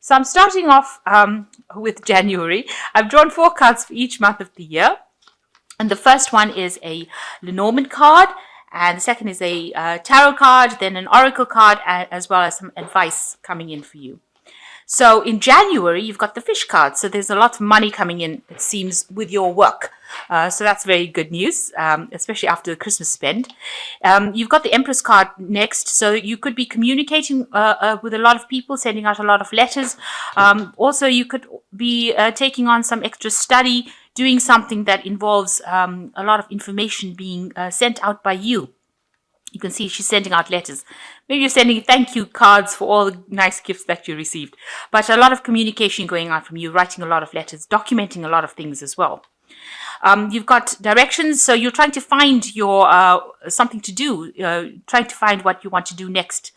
So I'm starting off with January. I've drawn 4 cards for each month of the year. And the first one is a Lenormand card. And the second is a tarot card, then an oracle card, as well as some advice coming in for you. So in January, you've got the fish card. So there's a lot of money coming in, it seems, with your work. So that's very good news, especially after the Christmas spend. You've got the Empress card next. So you could be communicating with a lot of people, sending out a lot of letters. Also, you could be taking on some extra study, doing something that involves a lot of information being sent out by you. You can see she's sending out letters. Maybe you're sending thank you cards for all the nice gifts that you received. But a lot of communication going on from you, writing a lot of letters, documenting a lot of things as well. You've got directions, so you're trying to find your something to do, trying to find what you want to do next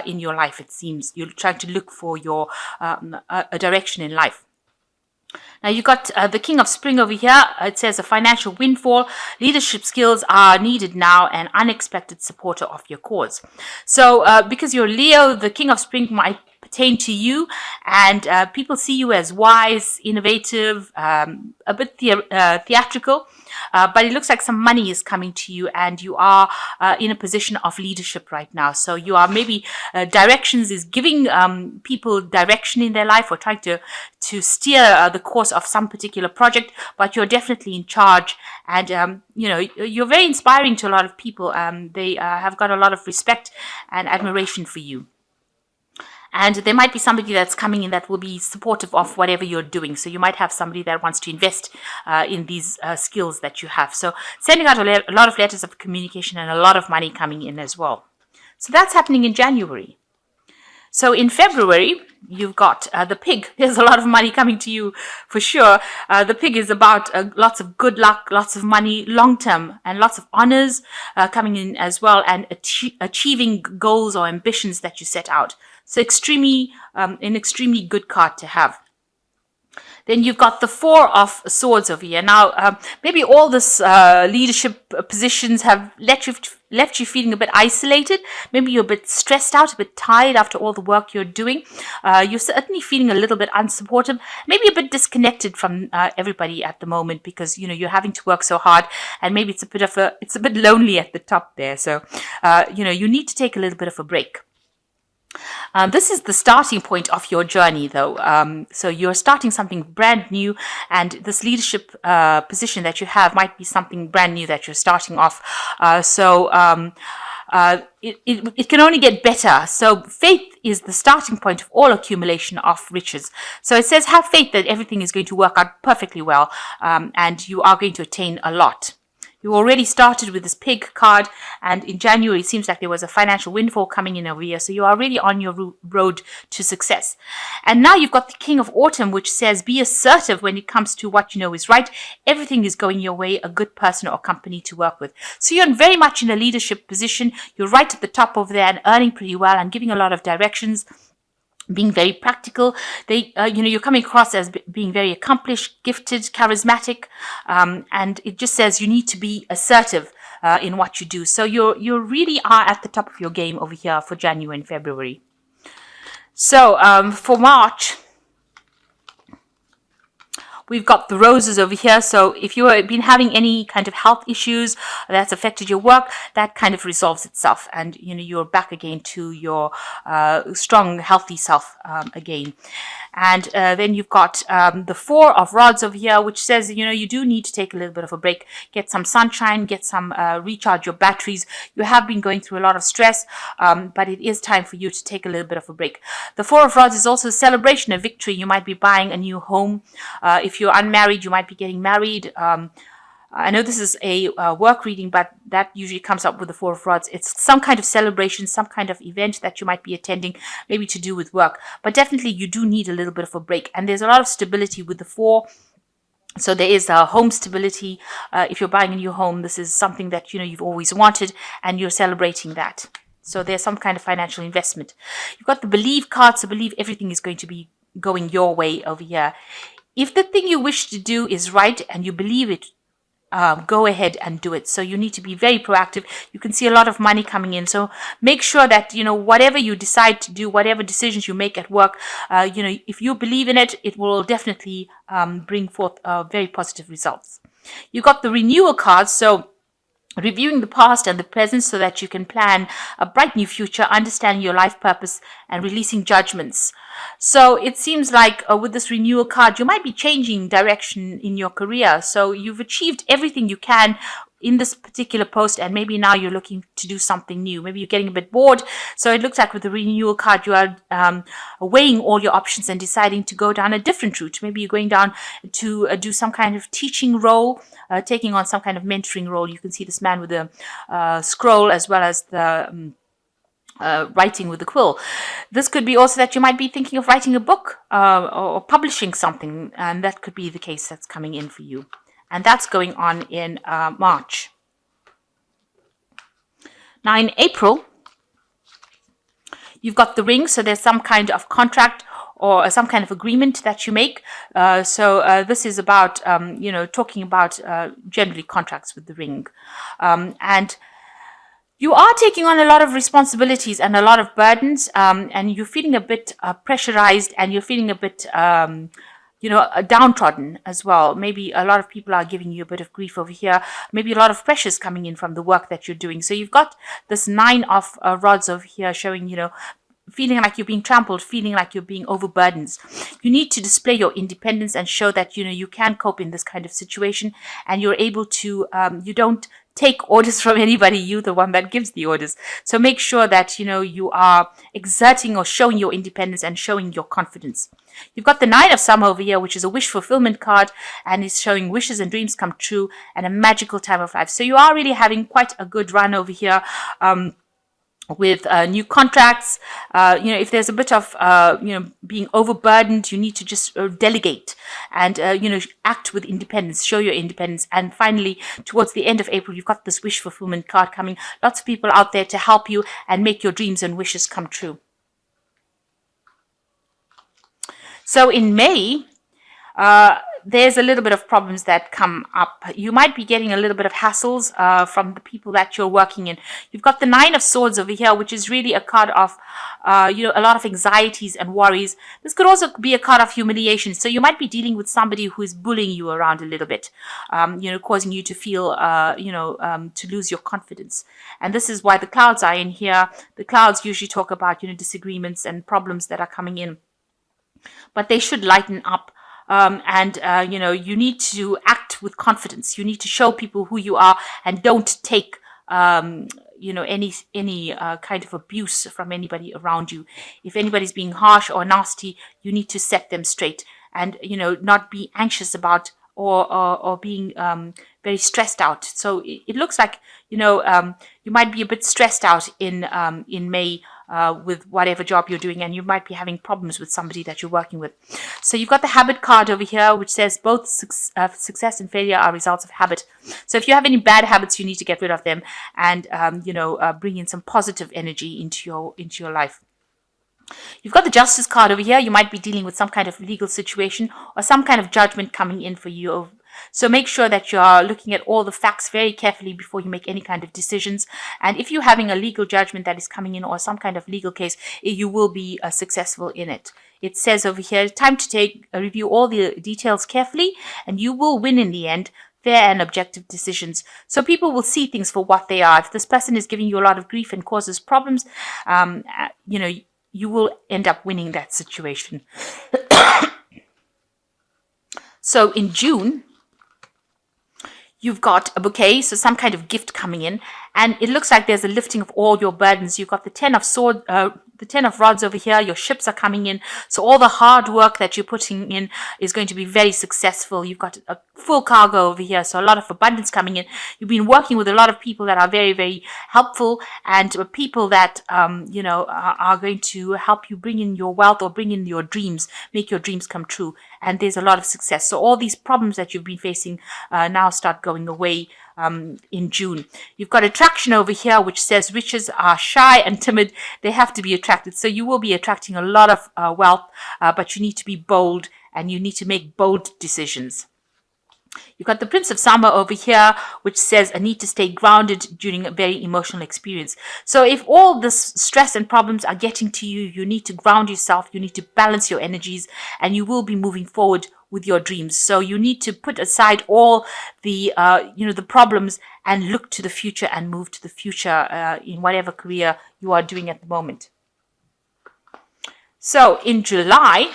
in your life, it seems. You're trying to look for your a direction in life. Now you've got the King of Spring over here. It says a financial windfall. Leadership skills are needed now and unexpected supporter of your cause. So because you're Leo, the King of Spring might pertain to you, and people see you as wise, innovative, a bit theatrical, but it looks like some money is coming to you, and you are in a position of leadership right now. So you are maybe directions is giving people direction in their life, or trying to steer the course of some particular project, but you're definitely in charge, and you're very inspiring to a lot of people. They have got a lot of respect and admiration for you. And there might be somebody that's coming in that will be supportive of whatever you're doing. So you might have somebody that wants to invest in these skills that you have. So sending out a lot of letters of communication and a lot of money coming in as well. So that's happening in January. So in February, you've got the pig. There's a lot of money coming to you for sure. The pig is about lots of good luck, lots of money, long-term, and lots of honors coming in as well, and achieving goals or ambitions that you set out. So an extremely good card to have. Then you've got the 4 of Swords over here. Now, maybe all this leadership positions have left you feeling a bit isolated. Maybe you're a bit stressed out, a bit tired after all the work you're doing. You're certainly feeling a little bit unsupportive, maybe a bit disconnected from everybody at the moment, because you're having to work so hard, and maybe it's a bit lonely at the top there. So you need to take a little bit of a break. This is the starting point of your journey, though. So you're starting something brand new, and this leadership position that you have might be something brand new that you're starting off. It can only get better. So faith is the starting point of all accumulation of riches. So it says have faith that everything is going to work out perfectly well, and you are going to attain a lot. You already started with this pig card, and in January it seems like there was a financial windfall coming in over here, so you are really on your road to success. And now you've got the King of Autumn, which says be assertive when it comes to what you know is right. Everything is going your way, a good person or company to work with. So you're very much in a leadership position. You're right at the top over there and earning pretty well and giving a lot of directions, being very practical. You're coming across as being very accomplished, gifted, charismatic, and it just says you need to be assertive in what you do. So you really are at the top of your game over here for January and February. So for March, we've got the roses over here. So if you have been having any kind of health issues that's affected your work, that kind of resolves itself, and you're back again to your strong, healthy self again. And then you've got the 4 of Rods over here, which says you do need to take a little bit of a break, get some sunshine, get some recharge your batteries. You have been going through a lot of stress, but it is time for you to take a little bit of a break. The 4 of Rods is also a celebration of victory. You might be buying a new home. If you're unmarried, you might be getting married. I know this is a work reading, but that usually comes up with the 4 of Rods. It's some kind of celebration, some kind of event that you might be attending, maybe to do with work. But definitely you do need a little bit of a break. And there's a lot of stability with the 4. So there is home stability. If you're buying a new home, this is something that you've always wanted, and you're celebrating that. So there's some kind of financial investment. You've got the Believe card, so believe everything is going to be going your way over here. If the thing you wish to do is right and you believe it go ahead and do it. So you need to be very proactive. You can see a lot of money coming in. So make sure that, whatever you decide to do, whatever decisions you make at work, if you believe in it, it will definitely bring forth very positive results. You got the renewal cards. So reviewing the past and the present so that you can plan a bright new future, understanding your life purpose, and releasing judgments. So it seems like with this renewal card, you might be changing direction in your career. So you've achieved everything you can in this particular post, and maybe now you're looking to do something new. Maybe you're getting a bit bored. So it looks like with the renewal card, you are weighing all your options and deciding to go down a different route. Maybe you're going down to do some kind of teaching role, taking on some kind of mentoring role. You can see this man with a scroll as well as the writing with the quill. This could be also that you might be thinking of writing a book or publishing something, and that could be the case that's coming in for you. And that's going on in March. Now in April, you've got the ring. So there's some kind of contract or some kind of agreement that you make. So this is about, talking about generally contracts with the ring. And you are taking on a lot of responsibilities and a lot of burdens, and you're feeling a bit pressurized, and you're feeling a bit downtrodden as well. Maybe a lot of people are giving you a bit of grief over here. Maybe a lot of pressures coming in from the work that you're doing. So you've got this 9 of rods over here showing, feeling like you're being trampled, feeling like you're being overburdened. You need to display your independence and show that, you can cope in this kind of situation, and you're able to, you don't take orders from anybody. You're the one that gives the orders. So make sure that, you are exerting or showing your independence and showing your confidence. You've got the 9 of Summer over here, which is a wish fulfillment card, and it's showing wishes and dreams come true and a magical time of life. So you are really having quite a good run over here. With new contracts, if there's a bit of, being overburdened, you need to just delegate and, act with independence, show your independence. And finally, towards the end of April, you've got this wish fulfillment card coming. Lots of people out there to help you and make your dreams and wishes come true. So in May, there's a little bit of problems that come up. You might be getting a little bit of hassles from the people that you're working in. You've got the 9 of Swords over here, which is really a card of, a lot of anxieties and worries. This could also be a card of humiliation. So you might be dealing with somebody who is bullying you around a little bit, causing you to feel, to lose your confidence. And this is why the clouds are in here. The clouds usually talk about, disagreements and problems that are coming in. But they should lighten up. You need to act with confidence. You need to show people who you are and don't take, any kind of abuse from anybody around you. If anybody's being harsh or nasty, you need to set them straight and, not be anxious about or being very stressed out. So it looks like, you might be a bit stressed out in May. With whatever job you're doing, and you might be having problems with somebody that you're working with. So you've got the habit card over here, which says both success and failure are results of habit. So if you have any bad habits, you need to get rid of them and, bring in some positive energy into your life. You've got the Justice card over here. You might be dealing with some kind of legal situation or some kind of judgment coming in for you. So make sure that you are looking at all the facts very carefully before you make any kind of decisions. And if you're having a legal judgment that is coming in or some kind of legal case, you will be successful in it. It says over here, time to review all the details carefully, and you will win in the end. Fair and objective decisions. So people will see things for what they are. If this person is giving you a lot of grief and causes problems, you will end up winning that situation. So in June, you've got a bouquet, so some kind of gift coming in, and it looks like there's a lifting of all your burdens. You've got the 10 of swords, the 10 of rods over here. Your ships are coming in, so all the hard work that you're putting in is going to be very successful. You've got a full cargo over here, so a lot of abundance coming in. You've been working with a lot of people that are very, very helpful, and people that are going to help you bring in your wealth or bring in your dreams, make your dreams come true. And there's a lot of success. So all these problems that you've been facing now start going away in June. You've got attraction over here, which says riches are shy and timid. They have to be attracted. So you will be attracting a lot of wealth, but you need to be bold and you need to make bold decisions. You've got the Prince of Summer over here, which says a need to stay grounded during a very emotional experience. So if all this stress and problems are getting to you, you need to ground yourself, you need to balance your energies, and you will be moving forward with your dreams. So you need to put aside all the, the problems and look to the future and move to the future in whatever career you are doing at the moment. So in July,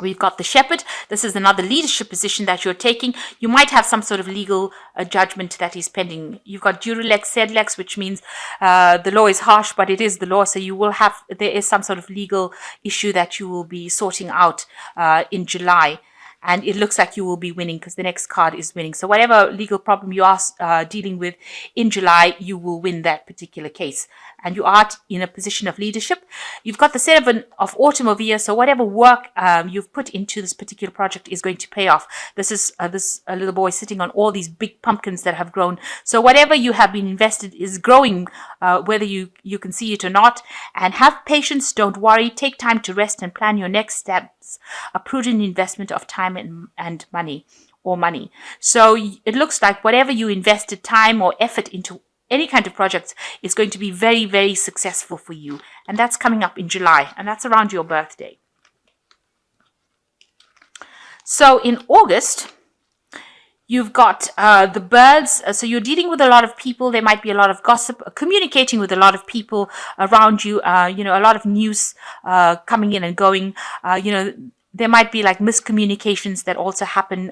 we've got the Shepherd. This is another leadership position that you're taking. You might have some sort of legal judgment that is pending. You've got Durex, Sedlex, which means the law is harsh, but it is the law. So you will have, there is some sort of legal issue that you will be sorting out in July. And it looks like you will be winning because the next card is winning. So whatever legal problem you are dealing with in July, you will win that particular case. And you are in a position of leadership. You've got the Seven of Autumn over here. So whatever work you've put into this particular project is going to pay off. This is this little boy sitting on all these big pumpkins that have grown. So whatever you have been invested is growing, whether you can see it or not. And have patience. Don't worry. Take time to rest and plan your next steps. A prudent investment of time and money. So it looks like whatever you invested time or effort into any kind of projects is going to be very, very successful for you. And that's coming up in July, and that's around your birthday. So in August, you've got the birds. So you're dealing with a lot of people. There might be a lot of gossip, communicating with a lot of people around you, a lot of news coming in and going, there might be like miscommunications that also happen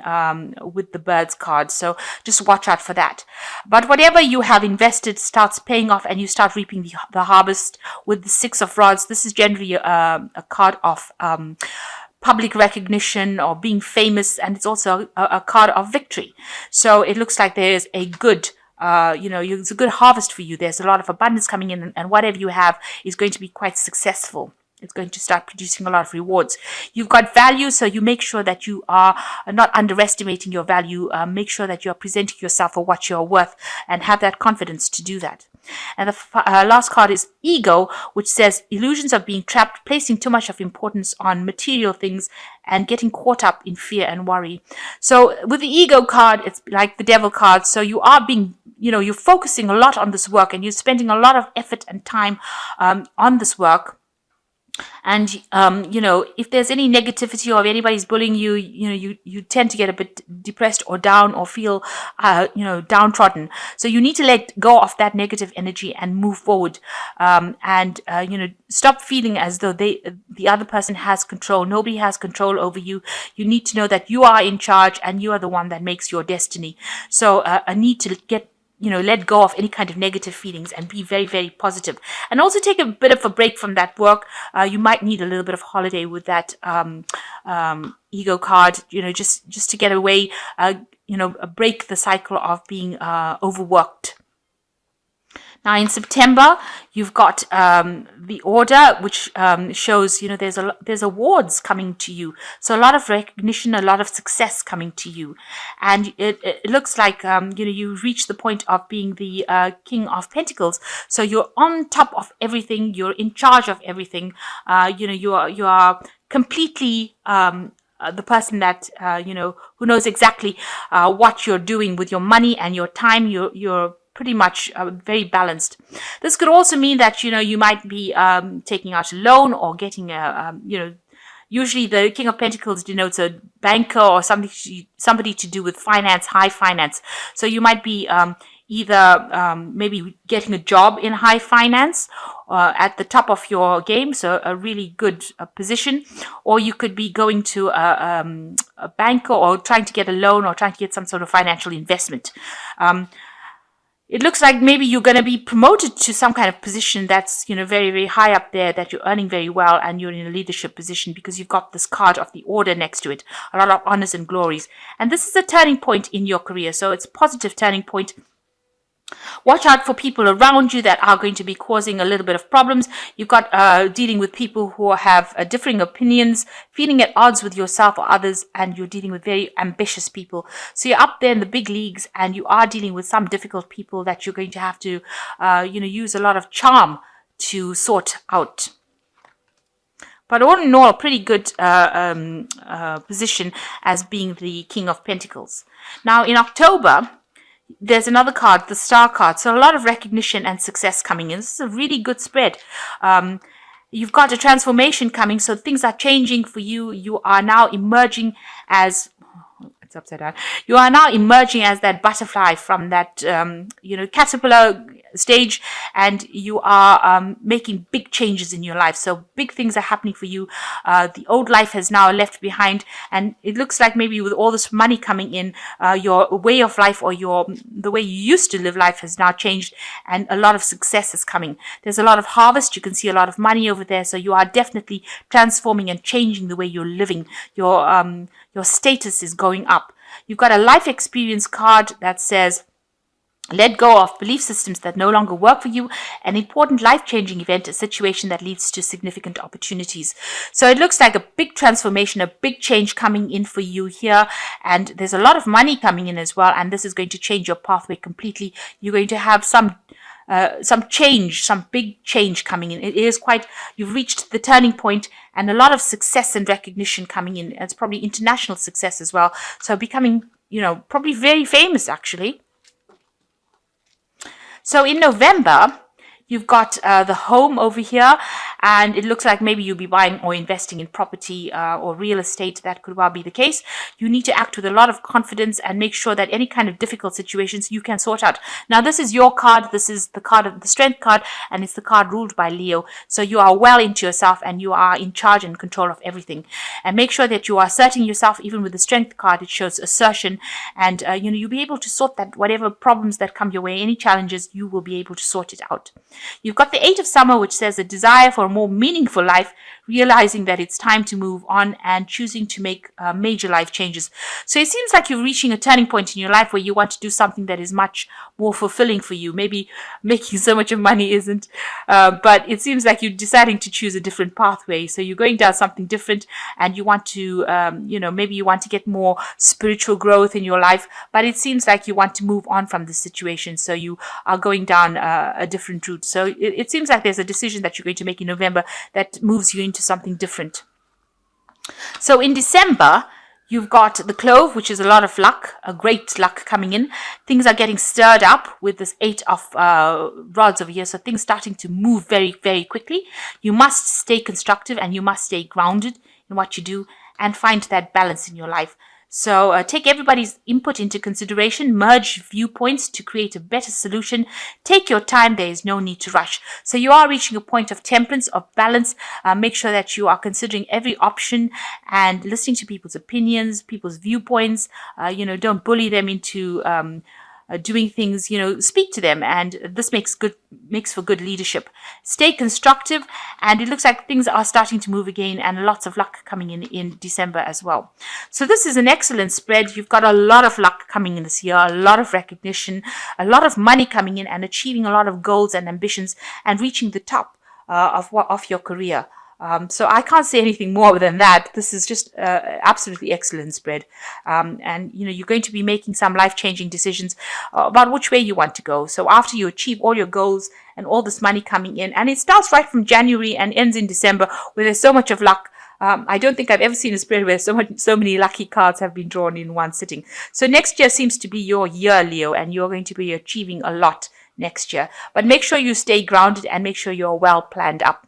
with the birds card. So just watch out for that. But whatever you have invested starts paying off and you start reaping the harvest with the Six of Rods. This is generally a card of public recognition or being famous. And it's also a card of victory. So it looks like there's a good it's a good harvest for you. There's a lot of abundance coming in and whatever you have is going to be quite successful. It's going to start producing a lot of rewards. You've got value, so you make sure that you are not underestimating your value. Make sure that you're presenting yourself for what you're worth and have that confidence to do that. And the last card is Ego, which says illusions of being trapped, placing too much of importance on material things and getting caught up in fear and worry. So with the Ego card, it's like the Devil card. So you are being, you're focusing a lot on this work and you're spending a lot of effort and time on this work. And, if there's any negativity or if anybody's bullying you, you tend to get a bit depressed or down or feel, downtrodden. So you need to let go of that negative energy and move forward. Stop feeling as though the other person has control. Nobody has control over you. You need to know that you are in charge and you are the one that makes your destiny. So a need to let go of any kind of negative feelings and be very, very positive. And also take a bit of a break from that work. You might need a little bit of holiday with that Ego card, just to get away, break the cycle of being overworked. Now in September, you've got the Order, which shows, there's awards coming to you. So a lot of recognition, a lot of success coming to you. And it looks like, you reach the point of being the King of Pentacles. So you're on top of everything. You're in charge of everything. You are completely the person that, who knows exactly what you're doing with your money and your time. You're pretty much very balanced. This could also mean that, you might be taking out a loan or getting usually the King of Pentacles denotes a banker or somebody to do with finance, high finance. So you might be either maybe getting a job in high finance at the top of your game, so a really good position, or you could be going to a banker or trying to get a loan or trying to get some sort of financial investment. It looks like maybe you're going to be promoted to some kind of position that's, very, very high up there, that you're earning very well and you're in a leadership position because you've got this card of the Order next to it. A lot of honors and glories. And this is a turning point in your career. So it's a positive turning point. Watch out for people around you that are going to be causing a little bit of problems. You've got dealing with people who have differing opinions, feeling at odds with yourself or others, and you're dealing with very ambitious people. So you're up there in the big leagues and you are dealing with some difficult people that you're going to have to, use a lot of charm to sort out. But all in all, a pretty good position as being the King of Pentacles. Now, in October, there's another card, the Star card. So a lot of recognition and success coming in. This is a really good spread. You've got a transformation coming, so things are changing for you. You are now emerging as... It's upside down. You are now emerging as that butterfly from that, caterpillar stage, and you are making big changes in your life. So big things are happening for you. The old life has now left behind, and it looks like maybe with all this money coming in, your way of life or the way you used to live life has now changed, and a lot of success is coming. There's a lot of harvest. You can see a lot of money over there. So you are definitely transforming and changing the way you're living. Your status is going up. You've got a life experience card that says, let go of belief systems that no longer work for you, an important life-changing event, a situation that leads to significant opportunities. So it looks like a big transformation, a big change coming in for you here. And there's a lot of money coming in as well. And this is going to change your pathway completely. You're going to have some change, some big change coming in. It is you've reached the turning point, and a lot of success and recognition coming in. It's probably international success as well. So becoming, probably very famous actually. So in November, you've got the home over here, and it looks like maybe you'll be buying or investing in property or real estate. That could well be the case. You need to act with a lot of confidence and make sure that any kind of difficult situations you can sort out. Now, this is your card. This is the card of the Strength card, and it's the card ruled by Leo. So you are well into yourself, and you are in charge and control of everything. And make sure that you are asserting yourself. Even with the Strength card, it shows assertion, and you'll be able to sort that whatever problems that come your way, any challenges, you will be able to sort it out. You've got the Eight of Summer, which says a desire for a more meaningful life, realizing that it's time to move on and choosing to make major life changes. So it seems like you're reaching a turning point in your life where you want to do something that is much more fulfilling for you. Maybe making so much of money isn't, but it seems like you're deciding to choose a different pathway. So you're going down something different, and you want to, maybe you want to get more spiritual growth in your life, but it seems like you want to move on from this situation. So you are going down a different route. So it seems like there's a decision that you're going to make in November that moves you into something different. So in December, you've got the Clove, which is a lot of luck, a great luck coming in. Things are getting stirred up with this Eight of Rods over here. So things starting to move very, very quickly. You must stay constructive, and you must stay grounded in what you do and find that balance in your life. So take everybody's input into consideration, merge viewpoints to create a better solution. Take your time. There is no need to rush. So you are reaching a point of temperance, of balance. Make sure that you are considering every option and listening to people's opinions, people's viewpoints. Don't bully them into doing things. Speak to them, and this makes for good leadership. Stay constructive, and it looks like things are starting to move again, and lots of luck coming in December as well. So this is an excellent spread. You've got a lot of luck coming in this year, a lot of recognition, a lot of money coming in, and achieving a lot of goals and ambitions, and reaching the top of your career. So I can't say anything more than that. This is just absolutely excellent spread. And you're going to be making some life-changing decisions about which way you want to go. So after you achieve all your goals and all this money coming in, and it starts right from January and ends in December, where there's so much of luck. I don't think I've ever seen a spread where so many lucky cards have been drawn in one sitting. So next year seems to be your year, Leo, and you're going to be achieving a lot next year. But make sure you stay grounded, and make sure you're well planned up.